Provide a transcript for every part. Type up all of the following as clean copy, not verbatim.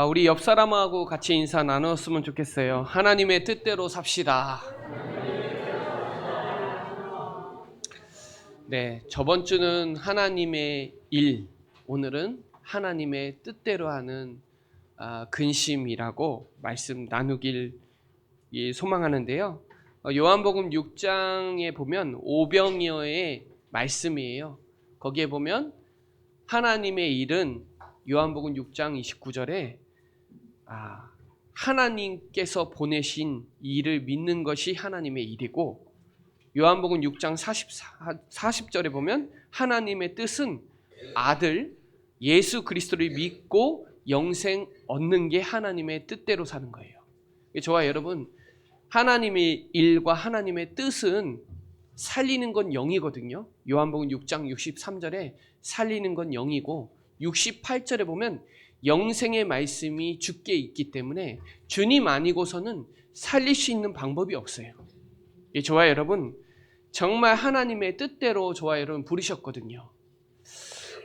우리 옆 사람하고 같이 인사 나눴으면 좋겠어요. 하나님의 뜻대로 삽시다. 네, 저번 주는 하나님의 일, 오늘은 하나님의 뜻대로 하는 근심이라고 말씀 나누길 소망하는데요. 요한복음 6장에 보면 오병이어의 말씀이에요. 거기에 보면 하나님의 일은 요한복음 6장 29절에 하나님께서 보내신 일을 믿는 것이 하나님의 일이고, 요한복음 6장 40절에 보면 하나님의 뜻은 아들 예수 그리스도를 믿고 영생 얻는 게 하나님의 뜻대로 사는 거예요. 저와 여러분, 하나님의 일과 하나님의 뜻은 살리는 건 영이거든요. 요한복음 6장 63절에 살리는 건 영이고, 68절에 보면 영생의 말씀이 주께 있기 때문에 주님 아니고서는 살릴 수 있는 방법이 없어요. 저와 여러분, 정말 하나님의 뜻대로 저와 여러분 부르셨거든요.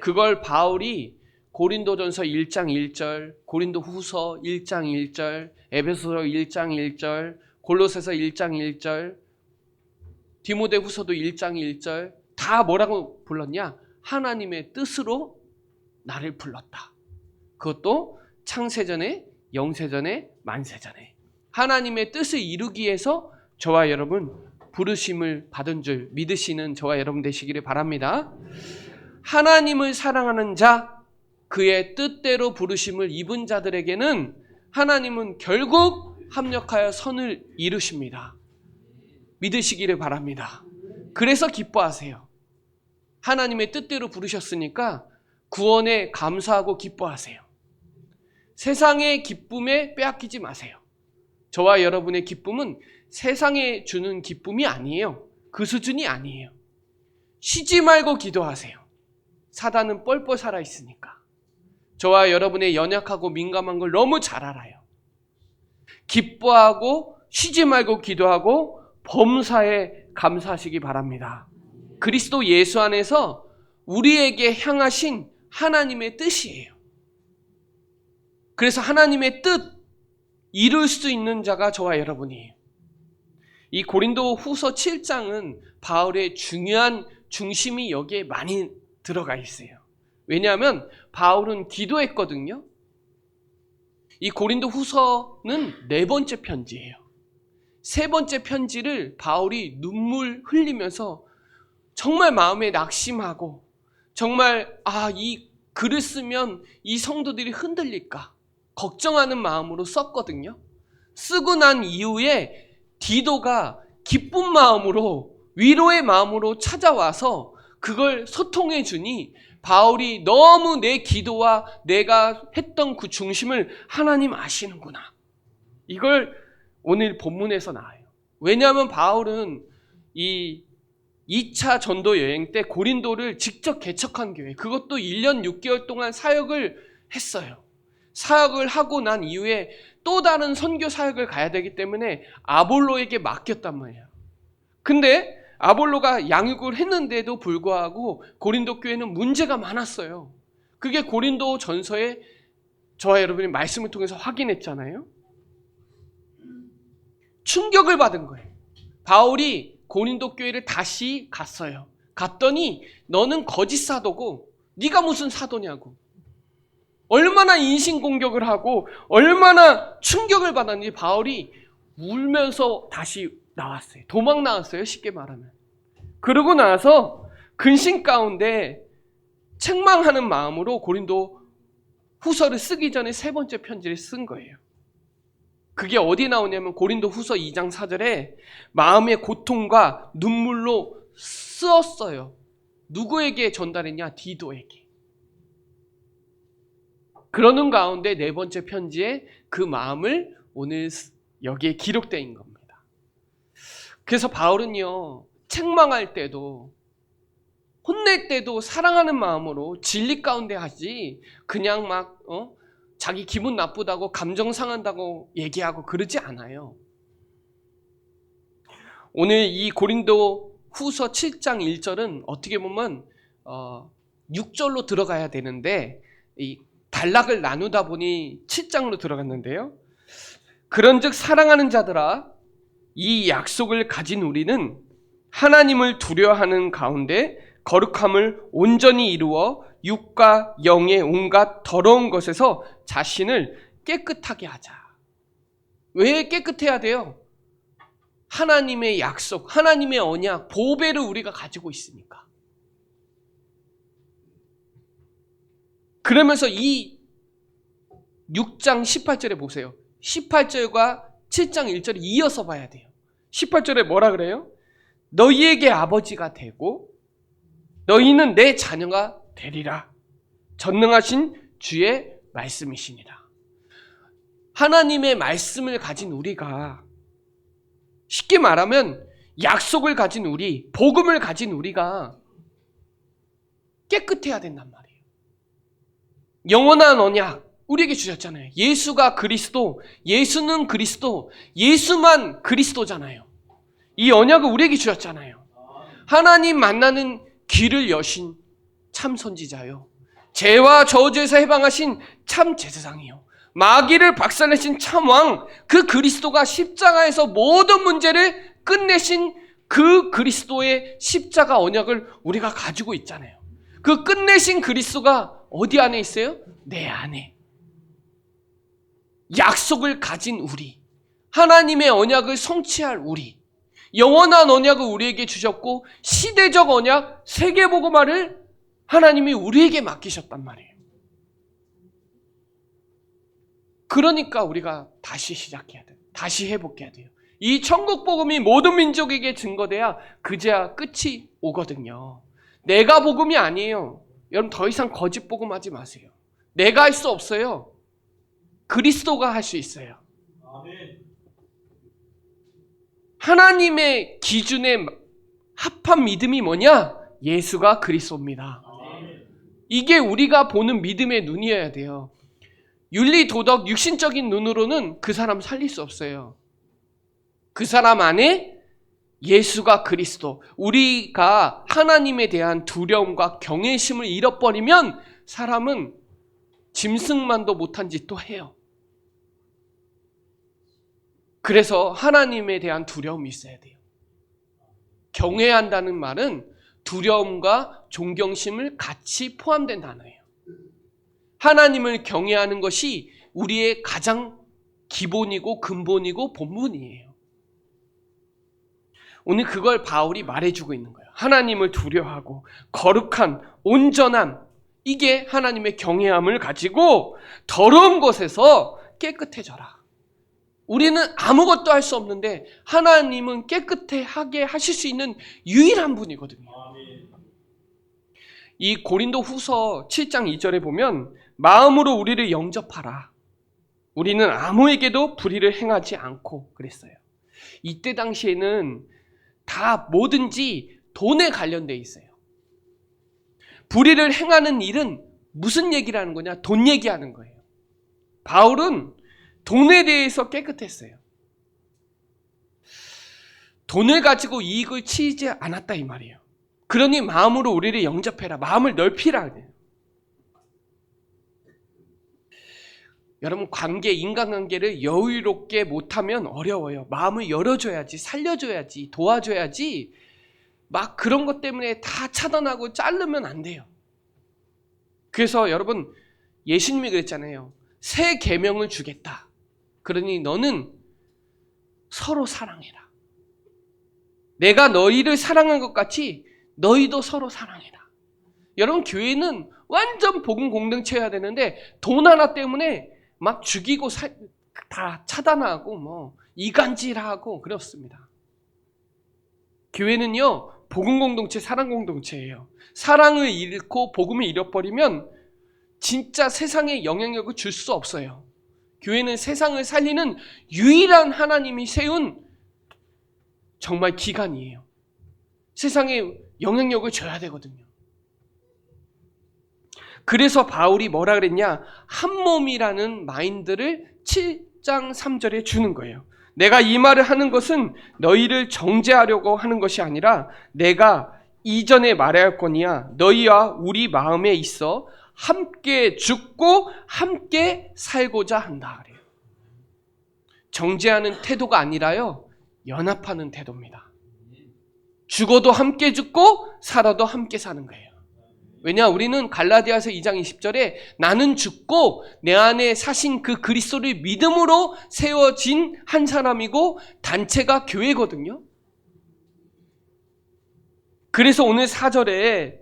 그걸 바울이 고린도전서 1장 1절, 고린도후서 1장 1절, 에베소서 1장 1절, 골로새서 1장 1절, 디모데후서도 1장 1절 다 뭐라고 불렀냐? 하나님의 뜻으로 나를 불렀다. 그것도 창세전에, 영세전에, 만세전에 하나님의 뜻을 이루기 위해서 저와 여러분 부르심을 받은 줄 믿으시는 저와 여러분 되시기를 바랍니다. 하나님을 사랑하는 자, 그의 뜻대로 부르심을 입은 자들에게는 하나님은 결국 합력하여 선을 이루십니다. 믿으시기를 바랍니다. 그래서 기뻐하세요. 하나님의 뜻대로 부르셨으니까 구원에 감사하고 기뻐하세요. 세상의 기쁨에 빼앗기지 마세요. 저와 여러분의 기쁨은 세상에 주는 기쁨이 아니에요. 그 수준이 아니에요. 쉬지 말고 기도하세요. 사단은 뻘뻘 살아있으니까. 저와 여러분의 연약하고 민감한 걸 너무 잘 알아요. 기뻐하고 쉬지 말고 기도하고 범사에 감사하시기 바랍니다. 그리스도 예수 안에서 우리에게 향하신 하나님의 뜻이에요. 그래서 하나님의 뜻 이룰 수 있는 자가 저와 여러분이에요. 이 고린도 후서 7장은 바울의 중요한 중심이 여기에 많이 들어가 있어요. 왜냐하면 바울은 기도했거든요. 이 고린도 후서는 4번째 편지예요. 3번째 편지를 바울이 눈물 흘리면서 정말 마음에 낙심하고, 정말 이 글을 쓰면 이 성도들이 흔들릴까 걱정하는 마음으로 썼거든요. 쓰고 난 이후에 디도가 기쁜 마음으로, 위로의 마음으로 찾아와서 그걸 소통해 주니 바울이 너무 내 기도와 내가 했던 그 중심을 하나님 아시는구나, 이걸 오늘 본문에서 나와요. 왜냐하면 바울은 이 2차 전도 여행 때 고린도를 직접 개척한 교회, 그것도 1년 6개월 동안 사역을 했어요. 사역을 하고 난 이후에 또 다른 선교 사역을 가야 되기 때문에 아볼로에게 맡겼단 말이에요. 근데 아볼로가 양육을 했는데도 불구하고 고린도 교회는 문제가 많았어요. 그게 고린도 전서에 저와 여러분이 말씀을 통해서 확인했잖아요. 충격을 받은 거예요. 바울이 고린도 교회를 다시 갔어요. 갔더니 너는 거짓 사도고 네가 무슨 사도냐고. 얼마나 인신공격을 하고 얼마나 충격을 받았는지 바울이 울면서 다시 나왔어요. 도망 나왔어요, 쉽게 말하면. 그러고 나서 근심 가운데 책망하는 마음으로 고린도 후서를 쓰기 전에 3번째 편지를 쓴 거예요. 그게 어디 나오냐면 고린도 후서 2장 4절에 마음의 고통과 눈물로 쓰었어요. 누구에게 전달했냐? 디도에게. 그러는 가운데 4번째 편지에 그 마음을 오늘 여기에 기록되어 있는 겁니다. 그래서 바울은요, 책망할 때도 혼낼 때도 사랑하는 마음으로 진리 가운데 하지, 그냥 막 자기 기분 나쁘다고 감정 상한다고 얘기하고 그러지 않아요. 오늘 이 고린도 후서 7장 1절은 어떻게 보면 6절로 들어가야 되는데 단락을 나누다 보니 7장으로 들어갔는데요. 그런즉 사랑하는 자들아, 이 약속을 가진 우리는 하나님을 두려워하는 가운데 거룩함을 온전히 이루어 육과 영의 온갖 더러운 것에서 자신을 깨끗하게 하자. 왜 깨끗해야 돼요? 하나님의 약속, 하나님의 언약, 보배를 우리가 가지고 있으니까. 그러면서 이 6장 18절에 보세요. 18절과 7장 1절을 이어서 봐야 돼요. 18절에 뭐라 그래요? 너희에게 아버지가 되고 너희는 내 자녀가 되리라. 전능하신 주의 말씀이시니라. 하나님의 말씀을 가진 우리가, 쉽게 말하면 약속을 가진 우리, 복음을 가진 우리가 깨끗해야 된단 말이에요. 영원한 언약 우리에게 주셨잖아요. 예수가 그리스도, 예수는 그리스도, 예수만 그리스도잖아요. 이 언약을 우리에게 주셨잖아요. 하나님 만나는 길을 여신 참 선지자요, 죄와 저주에서 해방하신 참 제사장이요, 마귀를 박살내신 참 왕, 그 그리스도가 십자가에서 모든 문제를 끝내신 그 그리스도의 십자가 언약을 우리가 가지고 있잖아요. 그 끝내신 그리스도가 어디 안에 있어요? 내 안에. 약속을 가진 우리, 하나님의 언약을 성취할 우리, 영원한 언약을 우리에게 주셨고 시대적 언약, 세계복음화를 하나님이 우리에게 맡기셨단 말이에요. 그러니까 우리가 다시 시작해야 돼요. 다시 회복해야 돼요. 이 천국복음이 모든 민족에게 증거돼야 그제야 끝이 오거든요. 내가 복음이 아니에요. 여러분 더 이상 거짓 복음하지 마세요. 내가 할 수 없어요. 그리스도가 할 수 있어요. 하나님의 기준에 합한 믿음이 뭐냐? 예수가 그리스도입니다. 이게 우리가 보는 믿음의 눈이어야 돼요. 윤리, 도덕, 육신적인 눈으로는 그 사람 살릴 수 없어요. 그 사람 안에 예수가 그리스도, 우리가 하나님에 대한 두려움과 경외심을 잃어버리면 사람은 짐승만도 못한 짓도 해요. 그래서 하나님에 대한 두려움이 있어야 돼요. 경외한다는 말은 두려움과 존경심을 같이 포함된 단어예요. 하나님을 경외하는 것이 우리의 가장 기본이고 근본이고 본분이에요. 오늘 그걸 바울이 말해주고 있는 거예요. 하나님을 두려워하고 거룩한 온전함, 이게 하나님의 경외함을 가지고 더러운 것에서 깨끗해져라. 우리는 아무것도 할 수 없는데 하나님은 깨끗하게 하실 수 있는 유일한 분이거든요. 이 고린도 후서 7장 2절에 보면 마음으로 우리를 영접하라. 우리는 아무에게도 불의를 행하지 않고 그랬어요. 이때 당시에는 다 뭐든지 돈에 관련돼 있어요. 불의를 행하는 일은 무슨 얘기를 하는 거냐? 돈 얘기하는 거예요. 바울은 돈에 대해서 깨끗했어요. 돈을 가지고 이익을 취하지 않았다 이 말이에요. 그러니 마음으로 우리를 영접해라. 마음을 넓히라. 여러분 관계, 인간관계를 여유롭게 못하면 어려워요. 마음을 열어줘야지, 살려줘야지, 도와줘야지 막 그런 것 때문에 다 차단하고 자르면 안 돼요. 그래서 여러분 예수님이 그랬잖아요. 새 계명을 주겠다. 그러니 너는 서로 사랑해라. 내가 너희를 사랑한 것 같이 너희도 서로 사랑해라. 여러분 교회는 완전 복음 공동체여야 되는데 돈 하나 때문에 막 죽이고 다 차단하고 뭐 이간질하고 그렇습니다. 교회는요 복음 공동체, 사랑 공동체예요. 사랑을 잃고 복음을 잃어버리면 진짜 세상에 영향력을 줄 수 없어요. 교회는 세상을 살리는 유일한 하나님이 세운 정말 기관이에요. 세상에 영향력을 줘야 되거든요. 그래서 바울이 뭐라 그랬냐? 한 몸이라는 마인드를 7장 3절에 주는 거예요. 내가 이 말을 하는 것은 너희를 정죄하려고 하는 것이 아니라 내가 이전에 말하였거니와 너희와 우리 마음에 있어 함께 죽고 함께 살고자 한다 그래요. 정죄하는 태도가 아니라요, 연합하는 태도입니다. 죽어도 함께 죽고 살아도 함께 사는 거예요. 왜냐, 우리는 갈라디아서 2장 20절에 나는 죽고 내 안에 사신 그 그리스도를 믿음으로 세워진 한 사람이고 단체가 교회거든요. 그래서 오늘 4절에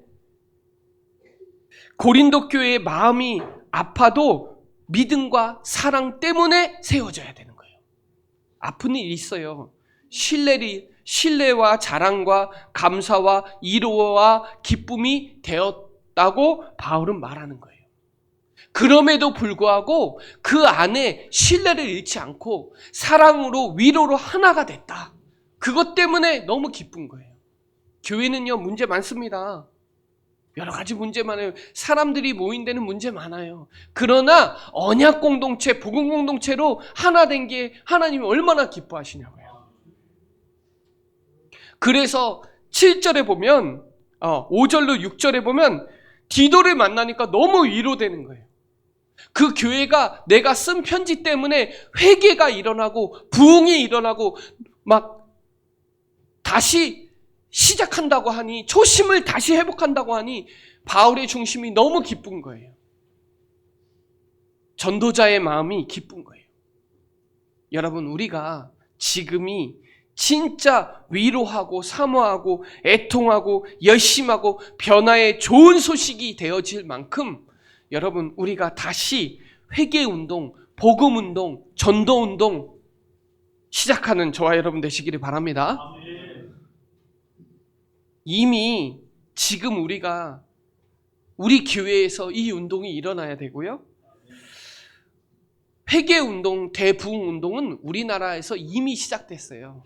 고린도 교회의 마음이 아파도 믿음과 사랑 때문에 세워져야 되는 거예요. 아픈 일이 있어요. 신뢰와 자랑과 감사와 위로와 기쁨이 되었다고 바울은 말하는 거예요. 그럼에도 불구하고 그 안에 신뢰를 잃지 않고 사랑으로 위로로 하나가 됐다. 그것 때문에 너무 기쁜 거예요. 교회는요, 문제 많습니다. 여러 가지 문제 많아요. 사람들이 모인 데는 문제 많아요. 그러나 언약 공동체, 복음 공동체로 하나 된 게 하나님이 얼마나 기뻐하시냐고요. 그래서 7절에 보면 5절로 6절에 보면 디도를 만나니까 너무 위로되는 거예요. 그 교회가 내가 쓴 편지 때문에 회개가 일어나고 부흥이 일어나고 막 다시 시작한다고 하니, 초심을 다시 회복한다고 하니 바울의 중심이 너무 기쁜 거예요. 전도자의 마음이 기쁜 거예요. 여러분, 우리가 지금이 진짜 위로하고 사모하고 애통하고 열심하고 변화의 좋은 소식이 되어질 만큼 여러분, 우리가 다시 회개운동, 복음운동, 전도운동 시작하는 저와 여러분 되시기를 바랍니다. 이미 지금 우리 교회에서 이 운동이 일어나야 되고요. 회개운동, 대부흥운동은 우리나라에서 이미 시작됐어요.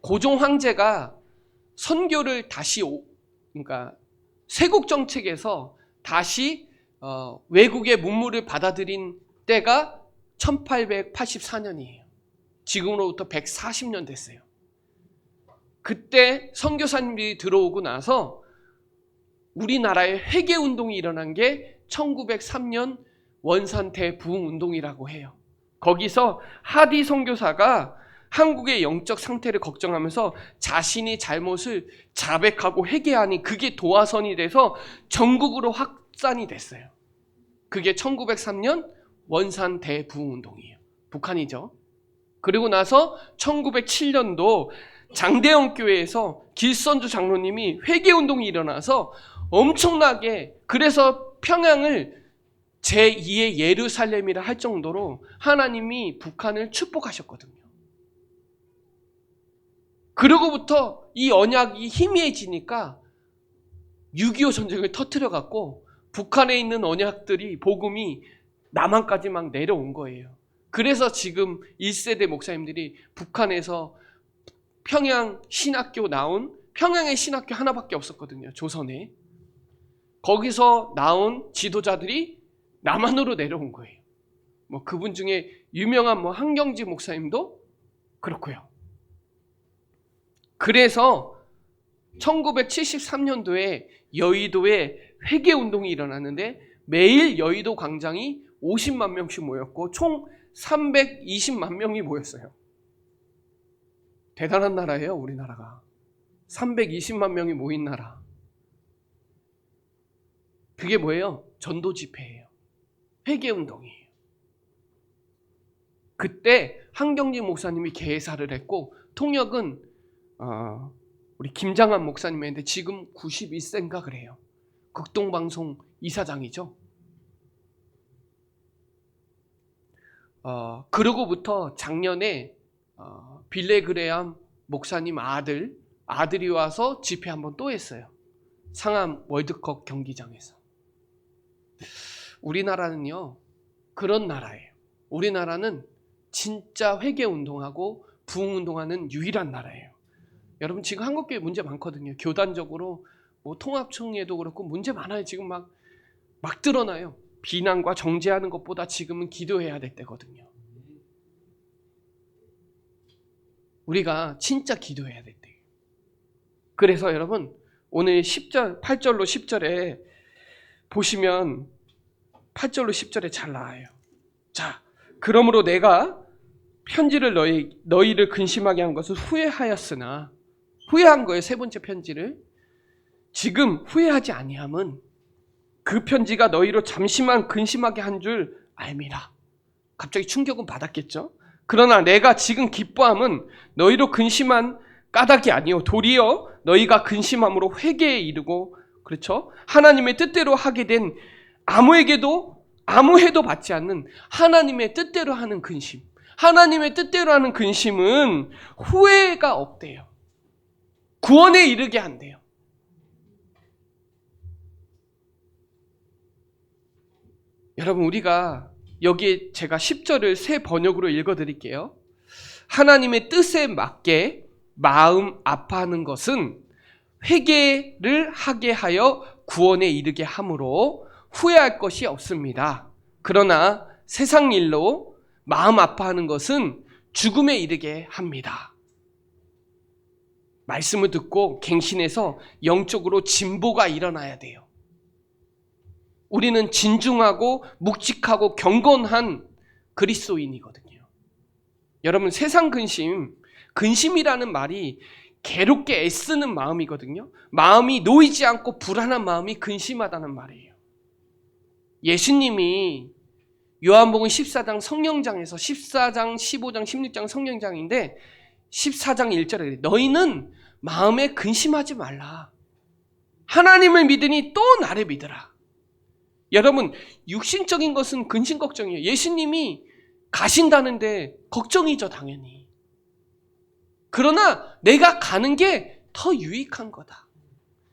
고종 황제가 선교를 다시 그러니까 세국 정책에서 다시 외국의 문물을 받아들인 때가 1884년이에요. 지금으로부터 140년 됐어요. 그때 선교사님들이 들어오고 나서 우리나라에 회개운동이 일어난 게 1903년 원산 대부흥운동이라고 해요. 거기서 하디 선교사가 한국의 영적 상태를 걱정하면서 자신이 잘못을 자백하고 회개하니 그게 도화선이 돼서 전국으로 확산이 됐어요. 그게 1903년 원산 대부흥운동이에요. 북한이죠. 그리고 나서 1907년도 장대영 교회에서 길선주 장로님이 회개운동이 일어나서 엄청나게, 그래서 평양을 제2의 예루살렘이라 할 정도로 하나님이 북한을 축복하셨거든요. 그러고부터 이 언약이 희미해지니까 6.25 전쟁을 터뜨려갖고 북한에 있는 언약들이, 복음이 남한까지 막 내려온 거예요. 그래서 지금 1세대 목사님들이 북한에서 평양 신학교 나온, 평양의 신학교 하나밖에 없었거든요, 조선에. 거기서 나온 지도자들이 남한으로 내려온 거예요. 그분 중에 유명한 한경지 목사님도 그렇고요. 그래서 1973년도에 여의도에 회개운동이 일어났는데 매일 여의도 광장이 50만 명씩 모였고 총 320만 명이 모였어요. 대단한 나라예요, 우리나라가. 320만 명이 모인 나라. 그게 뭐예요? 전도 집회예요. 회개운동이에요. 그때 한경지 목사님이 개사를 했고 통역은 우리 김장한 목사님이 했는데 지금 91세인가 그래요. 극동방송 이사장이죠. 그러고부터 작년에 빌레그레암 목사님 아들이 와서 집회 한번 또 했어요. 상암 월드컵 경기장에서. 우리나라는요, 그런 나라예요. 우리나라는 진짜 회개운동하고 부흥운동하는 유일한 나라예요. 여러분, 지금 한국교회 문제 많거든요. 교단적으로 통합청회도 그렇고 문제 많아요. 지금 막 드러나요. 비난과 정죄하는 것보다 지금은 기도해야 될 때거든요. 우리가 진짜 기도해야 될 때예요. 그래서 여러분, 오늘 8절로 10절에 보시면 8절로 10절에 잘 나와요. 자, 그러므로 내가 편지를 너희를 근심하게 한 것을 후회하였으나, 후회한 거예요. 세 번째 편지를. 지금 후회하지 아니함은 그 편지가 너희로 잠시만 근심하게 한 줄 알미라. 갑자기 충격은 받았겠죠. 그러나 내가 지금 기뻐함은 너희로 근심한 까닭이 아니요 도리어 너희가 근심함으로 회개에 이르고, 그렇죠? 하나님의 뜻대로 하게 된 아무 해도 받지 않는 하나님의 뜻대로 하는 근심. 하나님의 뜻대로 하는 근심은 후회가 없대요. 구원에 이르게 한대요. 여러분, 우리가 여기에 제가 10절을 새 번역으로 읽어드릴게요. 하나님의 뜻에 맞게 마음 아파하는 것은 회개를 하게 하여 구원에 이르게 함으로 후회할 것이 없습니다. 그러나 세상 일로 마음 아파하는 것은 죽음에 이르게 합니다. 말씀을 듣고 갱신해서 영적으로 진보가 일어나야 돼요. 우리는 진중하고 묵직하고 경건한 그리스도인이거든요. 여러분, 세상 근심이라는 말이 괴롭게 애쓰는 마음이거든요. 마음이 놓이지 않고 불안한 마음이 근심하다는 말이에요. 예수님이 요한복음 14장 성령장에서 14장, 15장, 16장 성령장인데 14장 1절에 너희는 마음에 근심하지 말라. 하나님을 믿으니 또 나를 믿으라. 여러분, 육신적인 것은 근심 걱정이에요. 예수님이 가신다는데 걱정이죠, 당연히. 그러나 내가 가는 게 더 유익한 거다.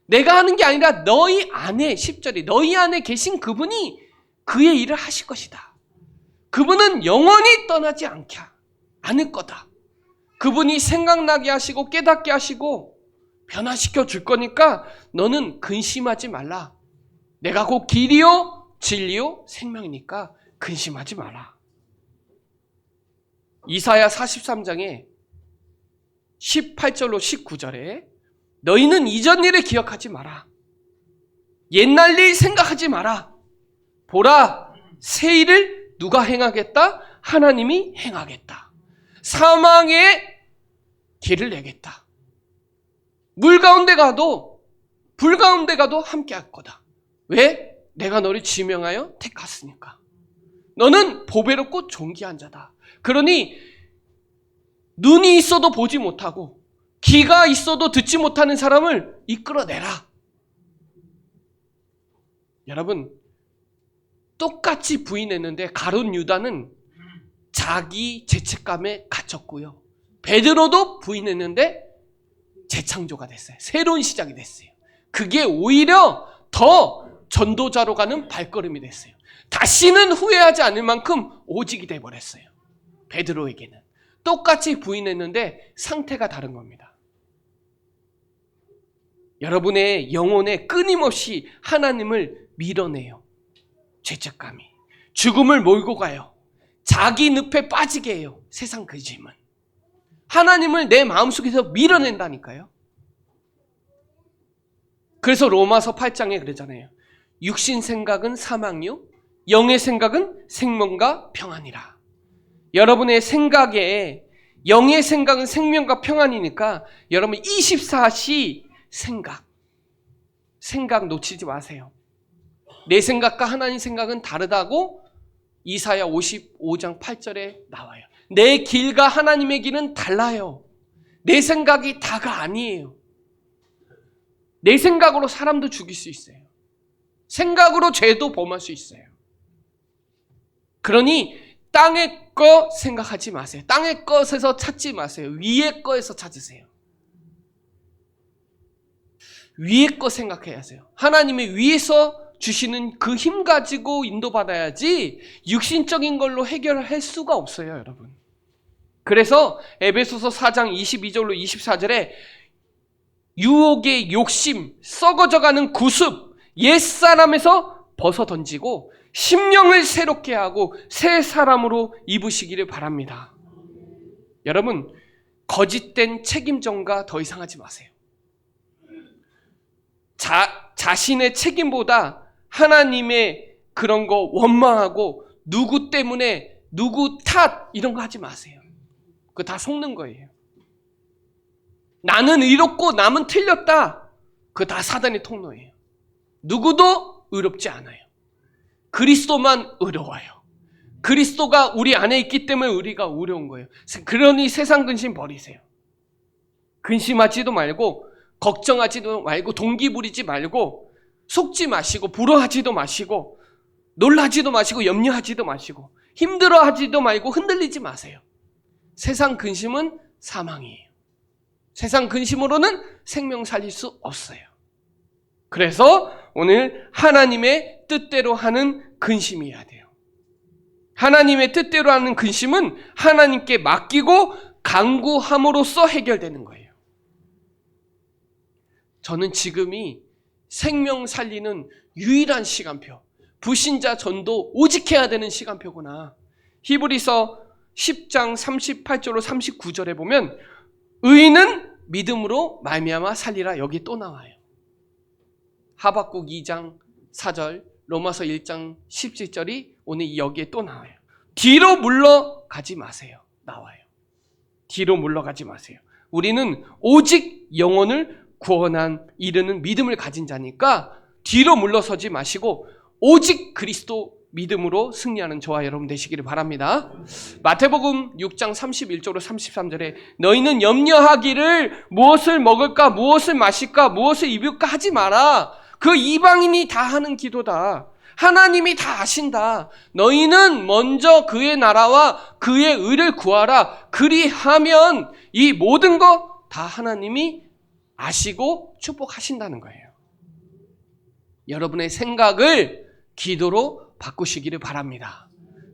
내가 하는 게 아니라 너희 안에, 10절에 너희 안에 계신 그분이 그의 일을 하실 것이다. 그분은 영원히 떠나지 않을 거다. 그분이 생각나게 하시고 깨닫게 하시고 변화시켜 줄 거니까 너는 근심하지 말라. 내가 곧 길이요 진리요 생명이니까 근심하지 마라. 이사야 43장에 18절로 19절에 너희는 이전 일을 기억하지 마라. 옛날 일 생각하지 마라. 보라, 새 일을 누가 행하겠다? 하나님이 행하겠다. 사망의 길을 내겠다. 물 가운데 가도 불 가운데 가도 함께 할 거다. 왜? 내가 너를 지명하여 택했으니까. 너는 보배롭고 존귀한 자다. 그러니 눈이 있어도 보지 못하고 귀가 있어도 듣지 못하는 사람을 이끌어내라. 여러분, 똑같이 부인했는데 가룟 유다는 자기 죄책감에 갇혔고요. 베드로도 부인했는데 재창조가 됐어요. 새로운 시작이 됐어요. 그게 오히려 더 전도자로 가는 발걸음이 됐어요. 다시는 후회하지 않을 만큼 오직이 돼버렸어요. 베드로에게는. 똑같이 부인했는데 상태가 다른 겁니다. 여러분의 영혼에 끊임없이 하나님을 밀어내요. 죄책감이. 죽음을 몰고 가요. 자기 늪에 빠지게 해요. 세상 근심은. 하나님을 내 마음속에서 밀어낸다니까요. 그래서 로마서 8장에 그러잖아요. 육신 생각은 사망이요 영의 생각은 생명과 평안이라. 여러분의 생각에 영의 생각은 생명과 평안이니까 여러분 24시 생각 놓치지 마세요. 내 생각과 하나님 생각은 다르다고 이사야 55장 8절에 나와요. 내 길과 하나님의 길은 달라요. 내 생각이 다가 아니에요. 내 생각으로 사람도 죽일 수 있어요. 생각으로 죄도 범할 수 있어요. 그러니 땅의 거 생각하지 마세요. 땅의 것에서 찾지 마세요. 위의 거에서 찾으세요. 위의 거 생각해야 하세요. 하나님의 위에서 주시는 그 힘 가지고 인도받아야지 육신적인 걸로 해결할 수가 없어요, 여러분. 그래서 에베소서 4장 22절로 24절에 유혹의 욕심, 썩어져가는 구습, 옛사람에서 벗어던지고 심령을 새롭게 하고 새 사람으로 입으시기를 바랍니다. 여러분, 거짓된 책임전가 더 이상 하지 마세요. 자신의 책임보다 하나님의 그런 거 원망하고 누구 때문에 누구 탓 이런 거 하지 마세요. 그거 다 속는 거예요. 나는 의롭고 남은 틀렸다. 그거 다 사단의 통로예요. 누구도 의롭지 않아요. 그리스도만 의로워요. 그리스도가 우리 안에 있기 때문에 우리가 의로운 거예요. 그러니 세상 근심 버리세요. 근심하지도 말고 걱정하지도 말고 동기 부리지 말고 속지 마시고 부러워하지도 마시고 놀라지도 마시고 염려하지도 마시고 힘들어하지도 말고 흔들리지 마세요. 세상 근심은 사망이에요. 세상 근심으로는 생명 살릴 수 없어요. 그래서 오늘 하나님의 뜻대로 하는 근심이어야 돼요. 하나님의 뜻대로 하는 근심은 하나님께 맡기고 간구함으로써 해결되는 거예요. 저는 지금이 생명 살리는 유일한 시간표, 불신자 전도 오직 해야 되는 시간표구나. 히브리서 10장 38절로 39절에 보면 의인은 믿음으로 말미암아 살리라 여기 또 나와요. 하박국 2장 4절, 로마서 1장 17절이 오늘 여기에 또 나와요. 뒤로 물러가지 마세요. 나와요. 뒤로 물러가지 마세요. 우리는 오직 영혼을 구원한 이르는 믿음을 가진 자니까 뒤로 물러서지 마시고 오직 그리스도 믿음으로 승리하는 저와 여러분 되시기를 바랍니다. 마태복음 6장 31절로 33절에 너희는 염려하기를 무엇을 먹을까 무엇을 마실까 무엇을 입을까 하지 마라. 그 이방인이 다 하는 기도다. 하나님이 다 아신다. 너희는 먼저 그의 나라와 그의 의를 구하라. 그리하면 이 모든 거 다 하나님이 아시고 축복하신다는 거예요. 여러분의 생각을 기도로 바꾸시기를 바랍니다.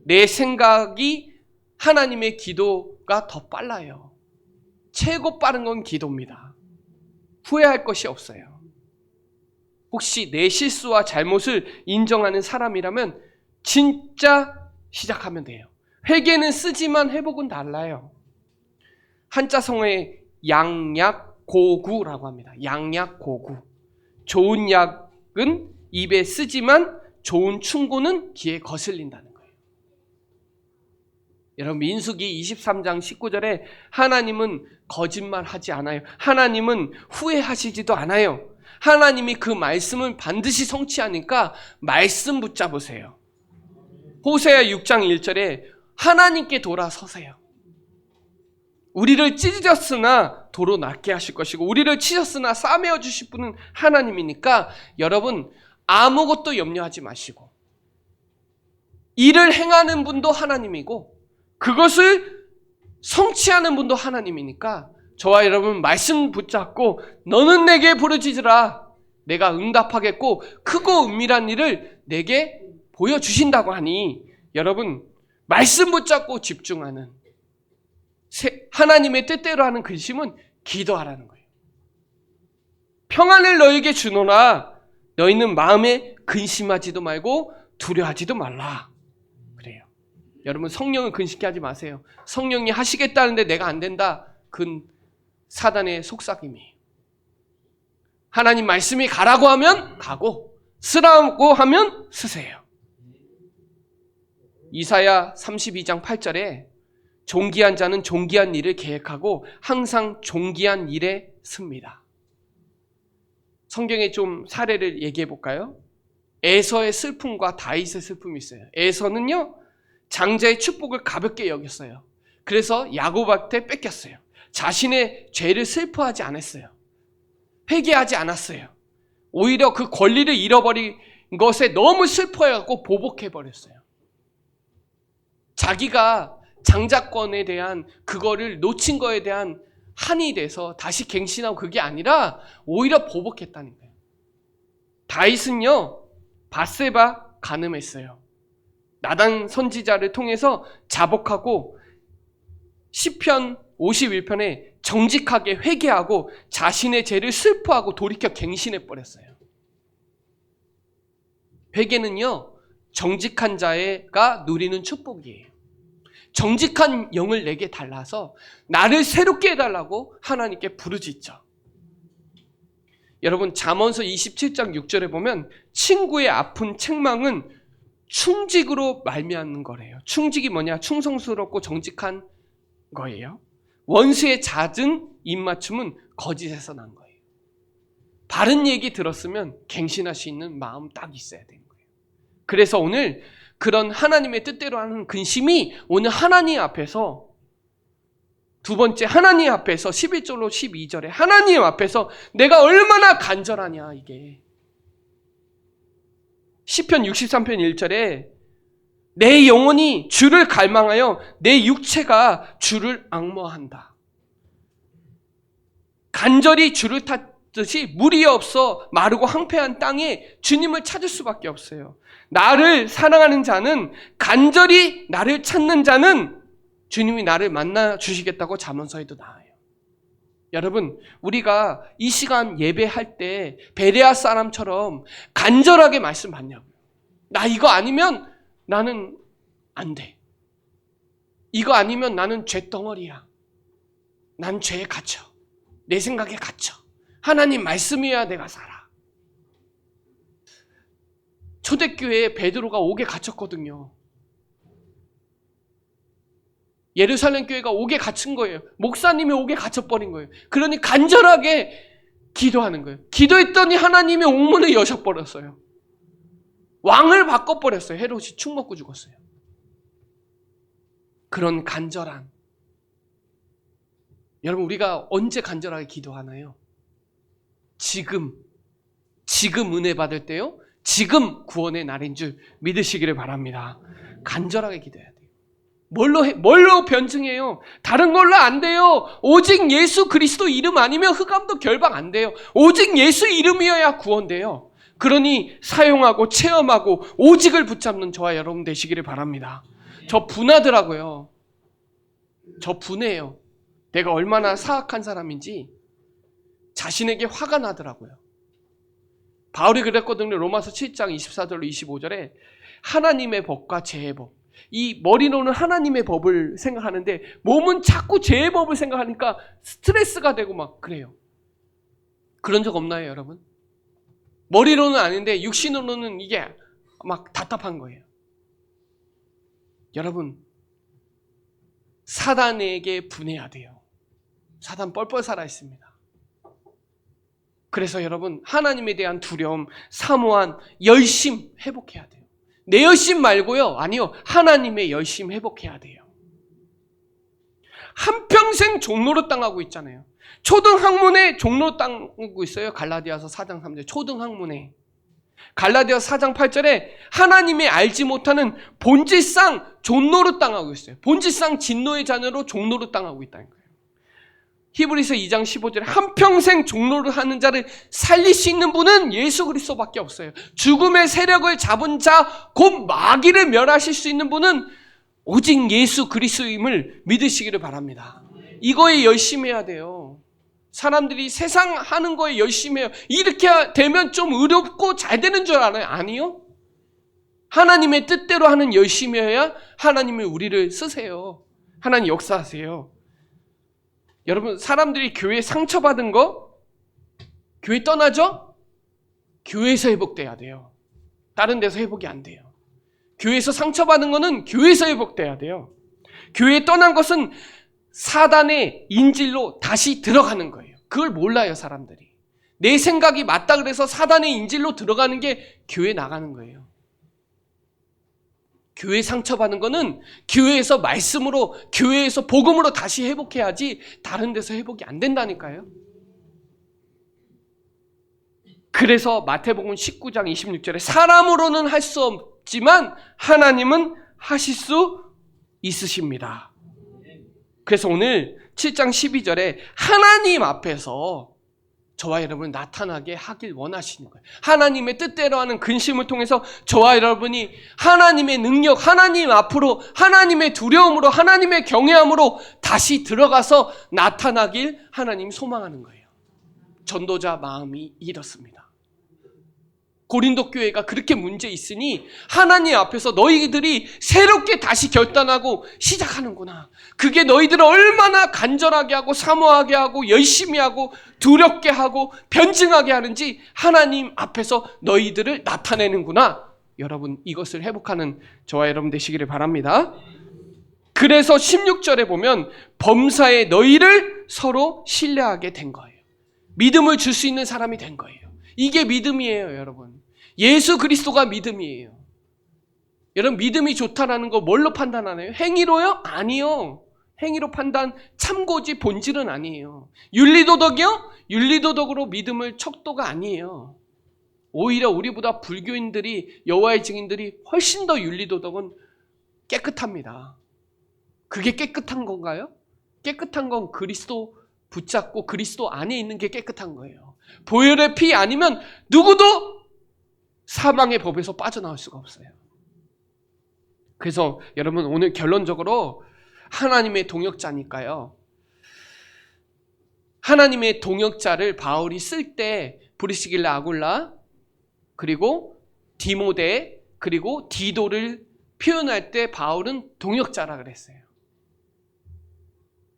내 생각이 하나님의 기도가 더 빨라요. 최고 빠른 건 기도입니다. 후회할 것이 없어요. 혹시 내 실수와 잘못을 인정하는 사람이라면 진짜 시작하면 돼요. 회개는 쓰지만 회복은 달라요. 한자성어에 양약고구라고 합니다. 양약고구. 좋은 약은 입에 쓰지만 좋은 충고는 귀에 거슬린다는 거예요. 여러분 민수기 23장 19절에 하나님은 거짓말하지 않아요. 하나님은 후회하시지도 않아요. 하나님이 그 말씀을 반드시 성취하니까 말씀 붙잡으세요. 호세아 6장 1절에 하나님께 돌아서세요. 우리를 찢으셨으나 도로 낫게 하실 것이고 우리를 치셨으나 싸매어 주실 분은 하나님이니까 여러분 아무것도 염려하지 마시고 일을 행하는 분도 하나님이고 그것을 성취하는 분도 하나님이니까 저와 여러분 말씀 붙잡고 너는 내게 부르짖으라. 내가 응답하겠고 크고 은밀한 일을 내게 보여주신다고 하니 여러분 말씀 붙잡고 집중하는 하나님의 뜻대로 하는 근심은 기도하라는 거예요. 평안을 너에게 주노라. 너희는 마음에 근심하지도 말고 두려워하지도 말라. 그래요. 여러분 성령을 근심케 하지 마세요. 성령이 하시겠다는데 내가 안 된다. 그건 사단의 속삭임이에요. 하나님 말씀이 가라고 하면 가고 쓰라고 하면 쓰세요. 이사야 32장 8절에 존귀한 자는 존귀한 일을 계획하고 항상 존귀한 일에 씁니다. 성경에 좀 사례를 얘기해 볼까요? 에서의 슬픔과 다윗의 슬픔이 있어요. 에서는요 장자의 축복을 가볍게 여겼어요. 그래서 야곱한테 뺏겼어요. 자신의 죄를 슬퍼하지 않았어요. 회개하지 않았어요. 오히려 그 권리를 잃어버린 것에 너무 슬퍼해갖고 보복해버렸어요. 자기가 장자권에 대한 그거를 놓친 거에 대한 한이 돼서 다시 갱신하고 그게 아니라 오히려 보복했다는 거예요. 다윗은요 밧세바 간음했어요. 나단 선지자를 통해서 자복하고 시편 51편에 정직하게 회개하고 자신의 죄를 슬퍼하고 돌이켜 갱신해버렸어요. 회개는요 정직한 자가 누리는 축복이에요. 정직한 영을 내게 달라서 나를 새롭게 해달라고 하나님께 부르짖죠. 여러분 잠언서 27장 6절에 보면 친구의 아픈 책망은 충직으로 말미암는 거래요. 충직이 뭐냐? 충성스럽고 정직한 거예요. 원수의 잦은 입맞춤은 거짓에서 난 거예요. 바른 얘기 들었으면 갱신할 수 있는 마음 딱 있어야 되는 거예요. 그래서 오늘 그런 하나님의 뜻대로 하는 근심이 오늘 하나님 앞에서, 두 번째 하나님 앞에서 11절로 12절에 하나님 앞에서 내가 얼마나 간절하냐. 이게 시편 63편 1절에 내 영혼이 주를 갈망하여 내 육체가 주를 앙모한다. 간절히 주를 찾듯이 물이 없어 마르고 황폐한 땅에 주님을 찾을 수밖에 없어요. 나를 사랑하는 자는, 간절히 나를 찾는 자는 주님이 나를 만나 주시겠다고 잠언서에도 나와요. 여러분, 우리가 이 시간 예배할 때 베레아 사람처럼 간절하게 말씀 받냐고요. 나 이거 아니면 나는 안 돼. 이거 아니면 나는 죄덩어리야. 난 죄에 갇혀. 내 생각에 갇혀. 하나님 말씀이어야 내가 살아. 초대교회에 베드로가 옥에 갇혔거든요. 예루살렘 교회가 옥에 갇힌 거예요. 목사님이 옥에 갇혀버린 거예요. 그러니 간절하게 기도하는 거예요. 기도했더니 하나님이 옥문을 여셔버렸어요. 왕을 바꿔버렸어요. 헤롯이 축 먹고 죽었어요. 그런 간절한, 여러분 우리가 언제 간절하게 기도하나요? 지금 은혜 받을 때요. 지금 구원의 날인 줄 믿으시기를 바랍니다. 간절하게 기도해야 돼요. 뭘로 변증해요? 다른 걸로 안 돼요. 오직 예수 그리스도 이름 아니면 흑암도 결박 안 돼요. 오직 예수 이름이어야 구원돼요. 그러니 사용하고 체험하고 오직을 붙잡는 저와 여러분 되시기를 바랍니다. 저 분하더라고요. 저 분해요. 내가 얼마나 사악한 사람인지 자신에게 화가 나더라고요. 바울이 그랬거든요. 로마서 7장 24절로 25절에 하나님의 법과 죄의 법. 이 머리로는 하나님의 법을 생각하는데 몸은 자꾸 죄의 법을 생각하니까 스트레스가 되고 막 그래요. 그런 적 없나요, 여러분? 머리로는 아닌데 육신으로는 이게 막 답답한 거예요. 여러분, 사단에게 분해야 돼요. 사단 뻘뻘 살아 있습니다. 그래서 여러분, 하나님에 대한 두려움, 사모한 열심 회복해야 돼요. 내 열심 말고요. 아니요. 하나님의 열심 회복해야 돼요. 한평생 종로로 당하고 있잖아요. 초등학문에 종로로 당하고 있어요. 갈라디아서 4장 3절 초등학문에. 갈라디아서 4장 8절에 하나님이 알지 못하는 본질상 종로로 당하고 있어요. 본질상 진노의 자녀로 종로로 당하고 있다는 거예요. 히브리서 2장 15절에 한평생 종로를 하는 자를 살릴 수 있는 분은 예수 그리스도밖에 없어요. 죽음의 세력을 잡은 자, 곧 마귀를 멸하실 수 있는 분은 오직 예수 그리스도임을 믿으시기를 바랍니다. 이거에 열심히 해야 돼요. 사람들이 세상 하는 거에 열심히 해요. 이렇게 되면 좀 의롭고 잘 되는 줄 알아요? 아니요. 하나님의 뜻대로 하는 열심히 해야 하나님이 우리를 쓰세요. 하나님 역사하세요. 여러분, 사람들이 교회 상처받은 거, 교회 떠나죠? 교회에서 회복돼야 돼요. 다른 데서 회복이 안 돼요. 교회에서 상처받은 거는 교회에서 회복돼야 돼요. 교회에 떠난 것은 사단의 인질로 다시 들어가는 거예요. 그걸 몰라요, 사람들이. 내 생각이 맞다 그래서 사단의 인질로 들어가는 게 교회 나가는 거예요. 교회 상처받은 거는 교회에서 말씀으로, 교회에서 복음으로 다시 회복해야지 다른 데서 회복이 안 된다니까요. 그래서 마태복음 19장 26절에 사람으로는 할 수 없지만 하나님은 하실 수 있으십니다. 그래서 오늘 7장 12절에 하나님 앞에서 저와 여러분을 나타나게 하길 원하시는 거예요. 하나님의 뜻대로 하는 근심을 통해서 저와 여러분이 하나님의 능력, 하나님 앞으로, 하나님의 두려움으로, 하나님의 경외함으로 다시 들어가서 나타나길 하나님이 소망하는 거예요. 전도자 마음이 이렇습니다. 고린도 교회가 그렇게 문제 있으니 하나님 앞에서 너희들이 새롭게 다시 결단하고 시작하는구나. 그게 너희들을 얼마나 간절하게 하고 사모하게 하고 열심히 하고 두렵게 하고 변증하게 하는지 하나님 앞에서 너희들을 나타내는구나. 여러분, 이것을 회복하는 저와 여러분 되시기를 바랍니다. 그래서 16절에 보면 범사에 너희를 서로 신뢰하게 된 거예요. 믿음을 줄 수 있는 사람이 된 거예요. 이게 믿음이에요, 여러분. 예수 그리스도가 믿음이에요. 여러분, 믿음이 좋다라는 거 뭘로 판단하나요? 행위로요? 아니요. 행위로 판단, 참고지 본질은 아니에요. 윤리도덕이요? 윤리도덕으로 믿음을 척도가 아니에요. 오히려 우리보다 불교인들이, 여호와의 증인들이 훨씬 더 윤리도덕은 깨끗합니다. 그게 깨끗한 건가요? 깨끗한 건 그리스도 붙잡고 그리스도 안에 있는 게 깨끗한 거예요. 보혈의 피 아니면 누구도 사망의 법에서 빠져나올 수가 없어요. 그래서 여러분, 오늘 결론적으로 하나님의 동역자니까요. 하나님의 동역자를 바울이 쓸 때 브리스길라, 아굴라, 그리고 디모데, 그리고 디도를 표현할 때 바울은 동역자라 그랬어요.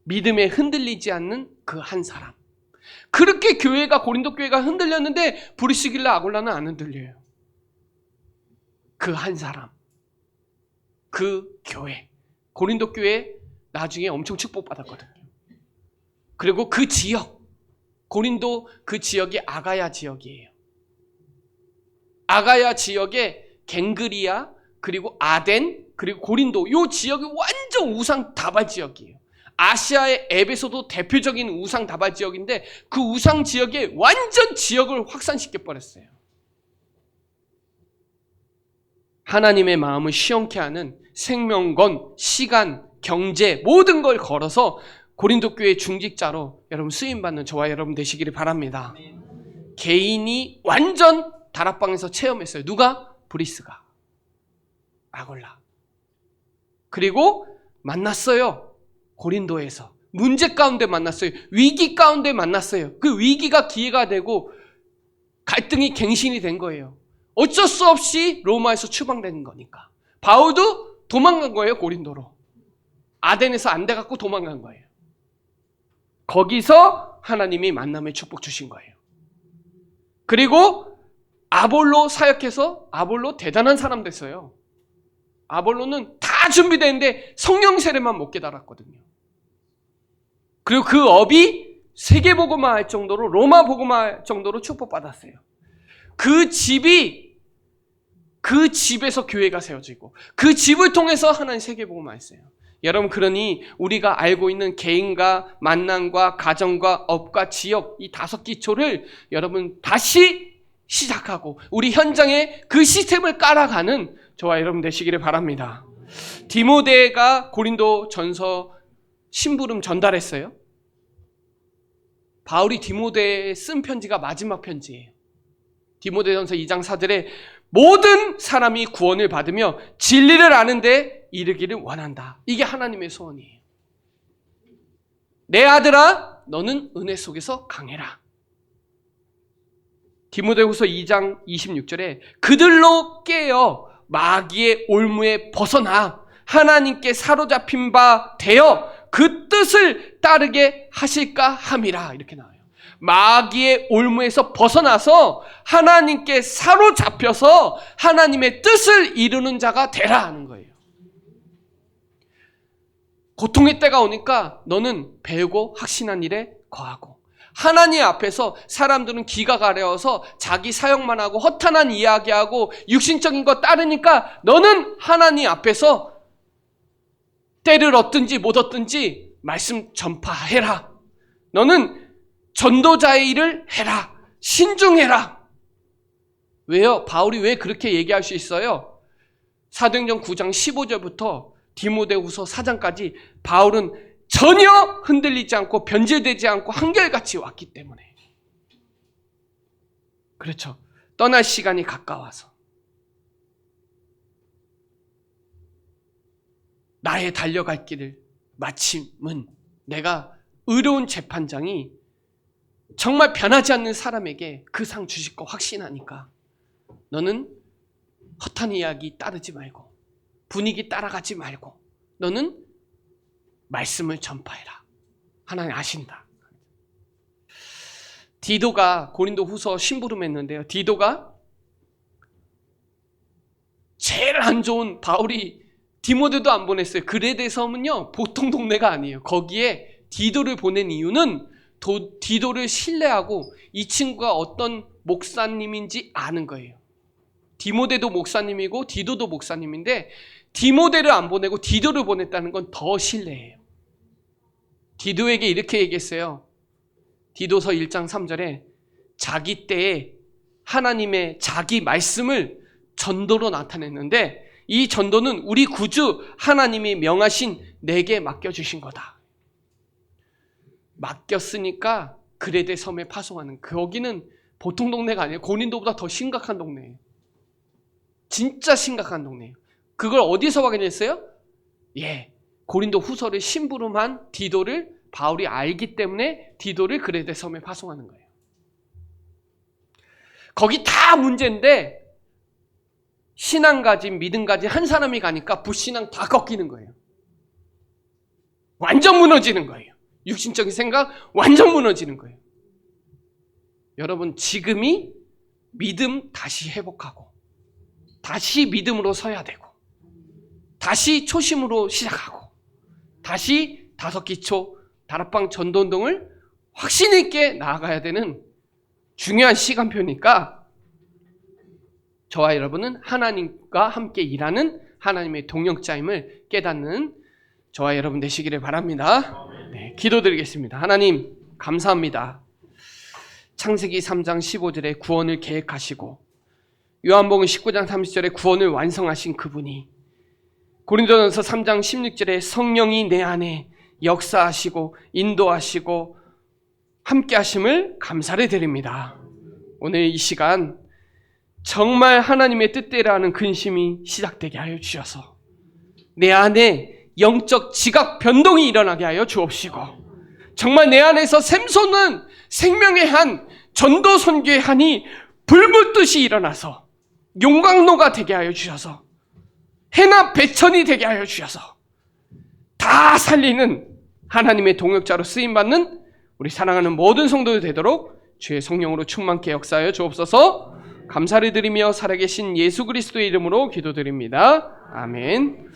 믿음에 흔들리지 않는 그 한 사람. 그렇게 교회가, 고린도 교회가 흔들렸는데 브리스길라, 아굴라는 안 흔들려요. 그 한 사람, 그 교회, 고린도 교회 나중에 엄청 축복받았거든요. 그리고 그 지역, 고린도 그 지역이 아가야 지역이에요. 아가야 지역에 갱그리아, 그리고 아덴, 그리고 고린도, 이 지역이 완전 우상 다발 지역이에요. 아시아의 에베소도 대표적인 우상 다발 지역인데 그 우상 지역에 완전 지역을 확산시켜 버렸어요. 하나님의 마음을 시원케 하는 생명건, 시간, 경제 모든 걸 걸어서 고린도 교회 중직자로 여러분 쓰임받는 저와 여러분 되시기를 바랍니다. 개인이 완전 다락방에서 체험했어요. 누가? 브리스가, 아굴라. 그리고 만났어요. 고린도에서 문제 가운데 만났어요. 위기 가운데 만났어요. 그 위기가 기회가 되고 갈등이 갱신이 된 거예요. 어쩔 수 없이 로마에서 추방되는 거니까. 바울도 도망간 거예요, 고린도로. 아덴에서 안 돼갖고 도망간 거예요. 거기서 하나님이 만남의 축복 주신 거예요. 그리고 아볼로 사역해서 아볼로 대단한 사람 됐어요. 아볼로는 다 준비되는데 성령 세례만 못 깨달았거든요. 그리고 그 업이 세계복음화 할 정도로, 로마 복음화 할 정도로 축복받았어요. 그 집에서 교회가 세워지고 그 집을 통해서 하나님 세계복음화 했어요. 여러분, 그러니 우리가 알고 있는 개인과 만남과 가정과 업과 지역, 이 5기초를 여러분 다시 시작하고 우리 현장에 그 시스템을 깔아가는 저와 여러분 되시기를 바랍니다. 디모데가 고린도 전서 심부름 전달했어요. 바울이 디모데에 쓴 편지가 마지막 편지예요. 디모데전서 2장 4절에 모든 사람이 구원을 받으며 진리를 아는데 이르기를 원한다. 이게 하나님의 소원이에요. 내 아들아, 너는 은혜 속에서 강해라. 디모데후서 2장 26절에 그들로 깨어 마귀의 올무에 벗어나 하나님께 사로잡힌 바 되어 그 뜻을 따르게 하실까 함이라. 이렇게 나와요. 마귀의 올무에서 벗어나서 하나님께 사로잡혀서 하나님의 뜻을 이루는 자가 되라 하는 거예요. 고통의 때가 오니까 너는 배우고 확신한 일에 거하고, 하나님 앞에서 사람들은 귀가 가려워서 자기 사역만 하고 허탄한 이야기하고 육신적인 거 따르니까 너는 하나님 앞에서 때를 얻든지 못 얻든지 말씀 전파해라. 너는 전도자의 일을 해라. 신중해라. 왜요? 바울이 왜 그렇게 얘기할 수 있어요? 사도행전 9장 15절부터 디모데후서 4장까지 바울은 전혀 흔들리지 않고 변질되지 않고 한결같이 왔기 때문에. 그렇죠. 떠날 시간이 가까워서 나의 달려갈 길을 마침은 내가 의로운 재판장이 정말 변하지 않는 사람에게 그 상 주실 거 확신하니까 너는 헛한 이야기 따르지 말고 분위기 따라가지 말고 너는 말씀을 전파해라. 하나님 아신다. 디도가 고린도 후서 심부름했는데요. 디도가 제일 안 좋은, 바울이 디모데도 안 보냈어요. 그레데 섬은요 보통 동네가 아니에요. 거기에 디도를 보낸 이유는 디도를 신뢰하고 이 친구가 어떤 목사님인지 아는 거예요. 디모데도 목사님이고 디도도 목사님인데 디모데를 안 보내고 디도를 보냈다는 건 더 신뢰해요. 디도에게 이렇게 얘기했어요. 디도서 1장 3절에 자기 때에 하나님의 자기 말씀을 전도로 나타냈는데 이 전도는 우리 구주 하나님이 명하신 내게 맡겨주신 거다. 맡겼으니까 그레데 섬에 파송하는, 거기는 보통 동네가 아니에요. 고린도보다 더 심각한 동네예요. 진짜 심각한 동네예요. 그걸 어디서 확인했어요? 고린도 후서를 심부름한 디도를 바울이 알기 때문에 디도를 그레데 섬에 파송하는 거예요. 거기 다 문제인데 신앙 가진, 믿음 가진 한 사람이 가니까 불신앙 다 꺾이는 거예요. 완전 무너지는 거예요. 육신적인 생각 완전 무너지는 거예요. 여러분, 지금이 믿음 다시 회복하고 다시 믿음으로 서야 되고 다시 초심으로 시작하고 다시 다섯기초 다락방 전도운동을 확신 있게 나아가야 되는 중요한 시간표니까 저와 여러분은 하나님과 함께 일하는 하나님의 동역자임을 깨닫는 저와 여러분 되시기를 바랍니다. 네, 기도드리겠습니다. 하나님 감사합니다. 창세기 3장 15절에 구원을 계획하시고 요한복음 19장 30절에 구원을 완성하신 그분이 고린도전서 3장 16절에 성령이 내 안에 역사하시고 인도하시고 함께 하심을 감사를 드립니다. 오늘 이 시간 정말 하나님의 뜻대로 하는 근심이 시작되게 하여 주셔서 내 안에 영적 지각 변동이 일어나게 하여 주옵시고 정말 내 안에서 샘솟는 생명의 한, 전도 선교의 한이 불붙듯이 일어나서 용광로가 되게 하여 주셔서 해나 배천이 되게 하여 주셔서 다 살리는 하나님의 동역자로 쓰임받는 우리 사랑하는 모든 성도들 되도록 주의 성령으로 충만케 역사하여 주옵소서. 감사를 드리며 살아계신 예수 그리스도의 이름으로 기도드립니다. 아멘.